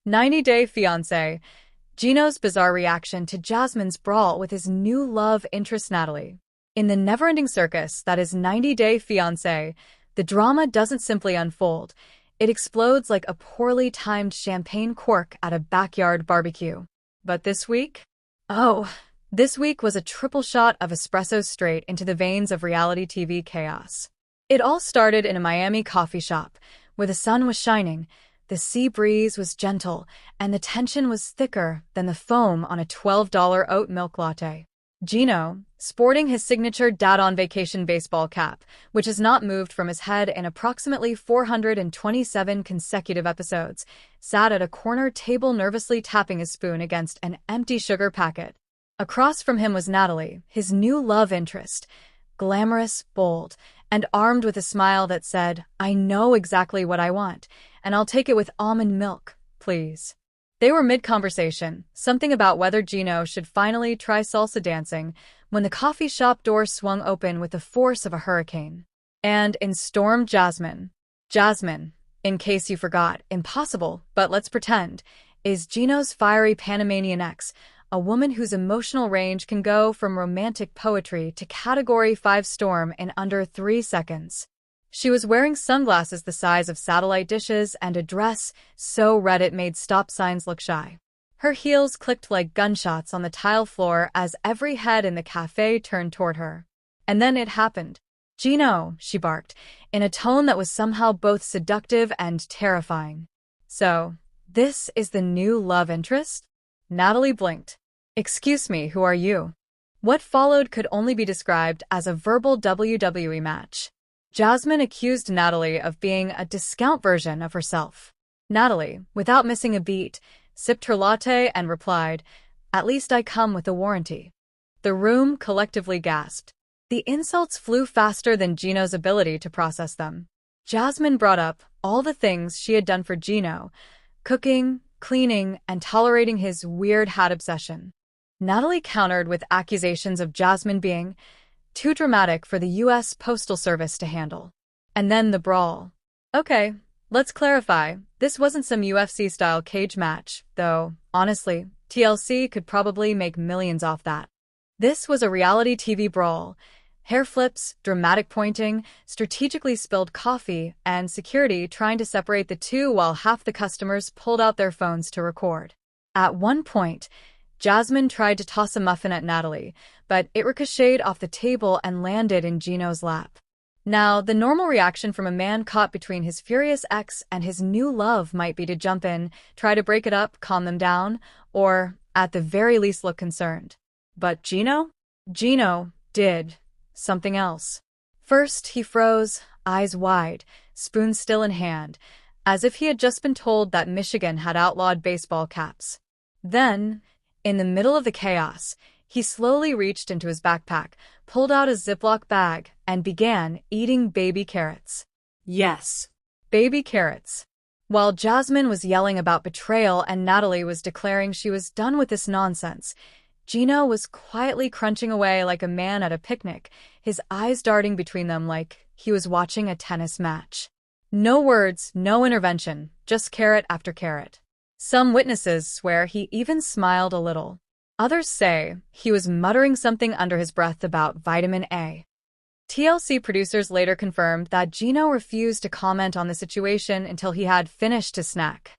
90-Day Fiancé. Gino's bizarre reaction to Jasmine's brawl with his new love interest Natalie. In the never-ending circus that is 90-Day Fiancé, the drama doesn't simply unfold. It explodes like a poorly timed champagne cork at a backyard barbecue. But this week? This week was a triple shot of espresso straight into the veins of reality TV chaos. It all started in a Miami coffee shop, where the sun was shining, the sea breeze was gentle, and the tension was thicker than the foam on a $12 oat milk latte. Gino, sporting his signature dad-on-vacation baseball cap, which has not moved from his head in approximately 427 consecutive episodes, sat at a corner table nervously tapping his spoon against an empty sugar packet. Across from him was Natalie, his new love interest, glamorous, bold, and armed with a smile that said, "I know exactly what I want, and I'll take it with almond milk, please." They were mid-conversation, something about whether Gino should finally try salsa dancing, when the coffee shop door swung open with the force of a hurricane. And in stormed Jasmine. Jasmine, in case you forgot, impossible, but let's pretend, is Gino's fiery Panamanian ex, a woman whose emotional range can go from romantic poetry to Category 5 storm in under 3 seconds. She was wearing sunglasses the size of satellite dishes and a dress so red it made stop signs look shy. Her heels clicked like gunshots on the tile floor as every head in the cafe turned toward her. And then it happened. "Gino," she barked, in a tone that was somehow both seductive and terrifying. "So, this is the new love interest?" Natalie blinked. "Excuse me, who are you?" What followed could only be described as a verbal WWE match. Jasmine accused Natalie of being a discount version of herself. Natalie, without missing a beat, sipped her latte and replied, "At least I come with a warranty." The room collectively gasped. The insults flew faster than Gino's ability to process them. Jasmine brought up all the things she had done for Gino, cooking, cleaning, and tolerating his weird hat obsession. Natalie countered with accusations of Jasmine being too dramatic for the U.S. Postal Service to handle. And then the brawl. Okay, let's clarify, this wasn't some UFC-style cage match, though, honestly, TLC could probably make millions off that. This was a reality TV brawl. Hair flips, dramatic pointing, strategically spilled coffee, and security trying to separate the two while half the customers pulled out their phones to record. At one point, Jasmine tried to toss a muffin at Natalie, but it ricocheted off the table and landed in Gino's lap. Now, the normal reaction from a man caught between his furious ex and his new love might be to jump in, try to break it up, calm them down, or, at the very least, look concerned. But Gino? Gino did something else. First, he froze, eyes wide, spoon still in hand, as if he had just been told that Michigan had outlawed baseball caps. Then, in the middle of the chaos, he slowly reached into his backpack, pulled out a Ziploc bag, and began eating baby carrots. Yes, baby carrots. While Jasmine was yelling about betrayal and Natalie was declaring she was done with this nonsense, Gino was quietly crunching away like a man at a picnic, his eyes darting between them like he was watching a tennis match. No words, no intervention, just carrot after carrot. Some witnesses swear he even smiled a little. Others say he was muttering something under his breath about vitamin A. TLC producers later confirmed that Gino refused to comment on the situation until he had finished his snack.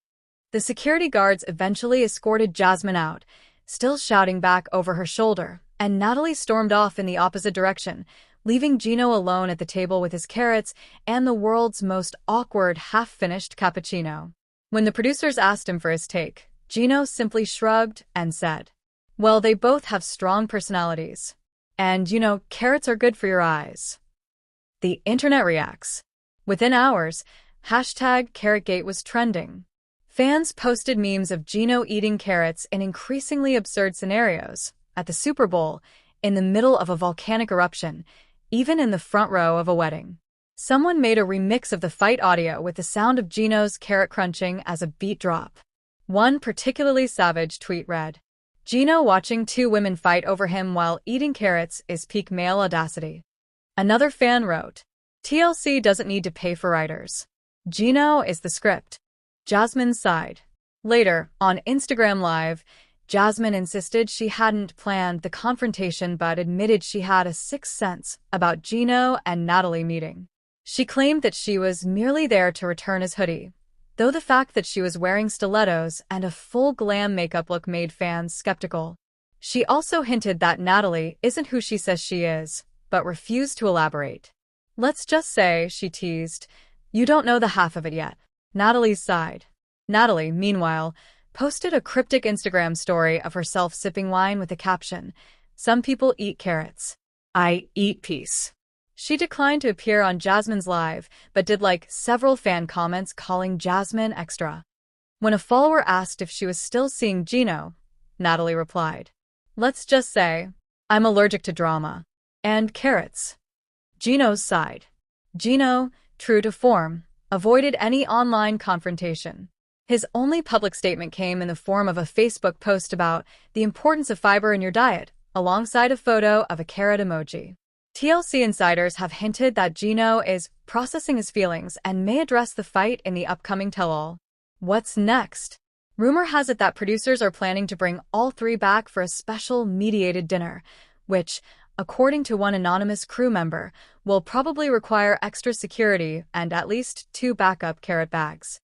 The security guards eventually escorted Jasmine out, still shouting back over her shoulder, and Natalie stormed off in the opposite direction, leaving Gino alone at the table with his carrots and the world's most awkward half-finished cappuccino. When the producers asked him for his take, Gino simply shrugged and said, "Well, they both have strong personalities. And, carrots are good for your eyes." The internet reacts. Within hours, #CarrotGate was trending. Fans posted memes of Gino eating carrots in increasingly absurd scenarios, at the Super Bowl, in the middle of a volcanic eruption, even in the front row of a wedding. Someone made a remix of the fight audio with the sound of Gino's carrot crunching as a beat drop. One particularly savage tweet read, "Gino watching two women fight over him while eating carrots is peak male audacity." Another fan wrote, "TLC doesn't need to pay for writers. Gino is the script." Jasmine sighed. Later, on Instagram Live, Jasmine insisted she hadn't planned the confrontation but admitted she had a sixth sense about Gino and Natalie meeting. She claimed that she was merely there to return his hoodie, though the fact that she was wearing stilettos and a full glam makeup look made fans skeptical. She also hinted that Natalie isn't who she says she is, but refused to elaborate. "Let's just say," she teased, "you don't know the half of it yet." Natalie's sighed. Natalie, meanwhile, posted a cryptic Instagram story of herself sipping wine with a caption, "Some people eat carrots. I eat peace." She declined to appear on Jasmine's live, but did like several fan comments calling Jasmine extra. When a follower asked if she was still seeing Gino, Natalie replied, "Let's just say, I'm allergic to drama. And carrots." Gino's sighed. Gino, true to form, avoided any online confrontation. His only public statement came in the form of a Facebook post about the importance of fiber in your diet, alongside a photo of a carrot emoji. TLC insiders have hinted that Gino is processing his feelings and may address the fight in the upcoming tell-all. What's next? Rumor has it that producers are planning to bring all three back for a special mediated dinner, which, according to one anonymous crew member, will probably require extra security and at least 2 backup carrot bags.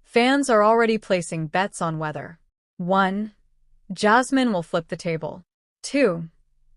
Fans are already placing bets on whether 1. Jasmine will flip the table. 2.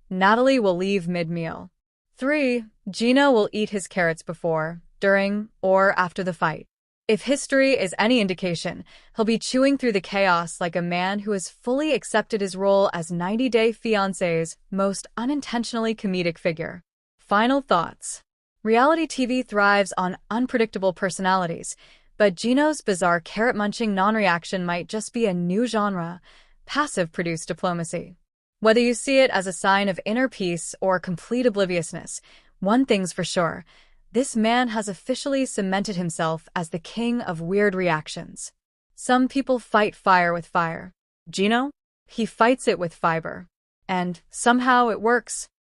Natalie will leave mid-meal. 3. Gino will eat his carrots before, during, or after the fight. If history is any indication, he'll be chewing through the chaos like a man who has fully accepted his role as 90-Day Fiancé's most unintentionally comedic figure. Final thoughts. Reality TV thrives on unpredictable personalities, but Gino's bizarre carrot-munching non-reaction might just be a new genre, passive-produced diplomacy. Whether you see it as a sign of inner peace or complete obliviousness, one thing's for sure, this man has officially cemented himself as the king of weird reactions. Some people fight fire with fire. Gino? He fights it with fiber. And somehow it works.